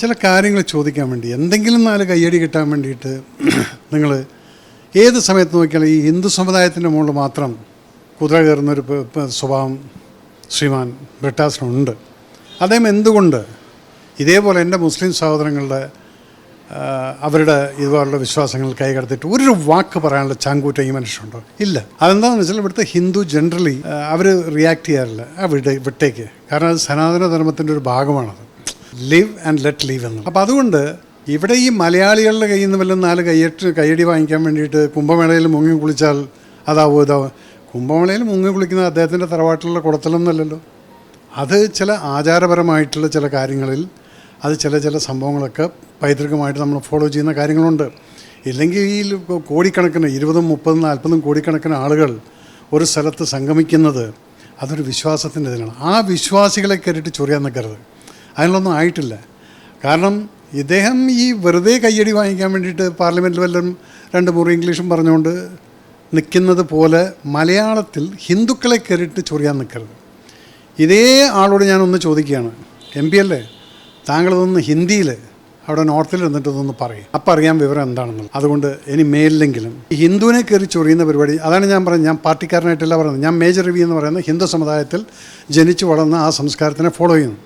ചില കാര്യങ്ങൾ ചോദിക്കാൻ വേണ്ടി എന്തെങ്കിലും നാല് കയ്യടി കിട്ടാൻ വേണ്ടിയിട്ട് നിങ്ങൾ ഏത് സമയത്ത് നോക്കിയാലും ഈ ഹിന്ദു സമുദായത്തിൻ്റെ മുകളിൽ മാത്രം കുതിര കയറുന്നൊരു സ്വഭാവം ശ്രീമാൻ ബ്രിട്ടാസിനുണ്ട്. അദ്ദേഹം എന്തുകൊണ്ട് ഇതേപോലെ എൻ്റെ മുസ്ലിം സഹോദരങ്ങളുടെ അവരുടെ ഇതുപോലുള്ള വിശ്വാസങ്ങൾ കൈകടത്തിയിട്ട് ഒരു വാക്ക് പറയാനുള്ള ചാങ്കൂറ്റ ഈ മനുഷ്യരുണ്ടോ? ഇല്ല. അതെന്താണെന്ന് വെച്ചാൽ ഇവിടുത്തെ ഹിന്ദു ജനറലി അവർ റിയാക്ട് ചെയ്യാറില്ല വിട്ടേക്ക്. കാരണം അത് സനാതന ധർമ്മത്തിൻ്റെ ഒരു ഭാഗമാണത്. ലിവ് ആൻഡ് ലെറ്റ് ലീവ് എന്ന്. അപ്പോൾ അതുകൊണ്ട് ഇവിടെ ഈ മലയാളികളുടെ കയ്യിൽ നിന്ന് വല്ല നാല് കയ്യടി വാങ്ങിക്കാൻ വേണ്ടിയിട്ട് കുംഭമേളയിൽ മുങ്ങി കുളിച്ചാൽ ഇതാവും. കുംഭമേളയിൽ മുങ്ങി കുളിക്കുന്നത് അദ്ദേഹത്തിൻ്റെ തറവാട്ടിലുള്ള കുളത്തിലൊന്നുമല്ലല്ലോ. അത് ചില ആചാരപരമായിട്ടുള്ള ചില കാര്യങ്ങളിൽ അത് ചില സംഭവങ്ങളൊക്കെ പൈതൃകമായിട്ട് നമ്മൾ ഫോളോ ചെയ്യുന്ന കാര്യങ്ങളുണ്ട്. ഇല്ലെങ്കിൽ ഈ കോടിക്കണക്കിന് 20, 30, 40 കോടിക്കണക്കിന് ആളുകൾ ഒരു സ്ഥലത്ത് സംഗമിക്കുന്നത് അതൊരു വിശ്വാസത്തിൻ്റെ ഇതിനാണ്. ആ വിശ്വാസികളെ കയറിയിട്ട് ചൊറിയാൻ നിൽക്കരുത്. അതിനൊന്നും ആയിട്ടില്ല. കാരണം ഇദ്ദേഹം ഈ വെറുതെ കയ്യടി വാങ്ങിക്കാൻ വേണ്ടിയിട്ട് പാർലമെൻറ്റിൽ വല്ലതും 2 മുറി ഇംഗ്ലീഷും പറഞ്ഞുകൊണ്ട് നിൽക്കുന്നത് പോലെ മലയാളത്തിൽ ഹിന്ദുക്കളെ കയറിയിട്ട് ചൊറിയാൻ നിൽക്കരുത്. ഇതേ ആളോട് ഞാനൊന്ന് ചോദിക്കുകയാണ്, MP അല്ലേ, താങ്കളതൊന്ന് ഹിന്ദിയിൽ അവിടെ നോർത്തിൽ ഇരുന്നിട്ടതൊന്ന് പറയും. അപ്പം അറിയാൻ വിവരം എന്താണെന്നുള്ളത്. അതുകൊണ്ട് ഇനി മേലിലെങ്കിലും ഈ ഹിന്ദുവിനെ കയറി ചൊറിയുന്ന പരിപാടി, അതാണ് ഞാൻ പറയുന്നത്. ഞാൻ പാർട്ടിക്കാരനായിട്ടല്ല പറയുന്നത്. ഞാൻ മേജർ രവി എന്ന് പറയുന്ന ഹിന്ദു സമുദായത്തിൽ ജനിച്ചു വളർന്ന ആ സംസ്കാരത്തിനെ ഫോളോ ചെയ്യുന്നു.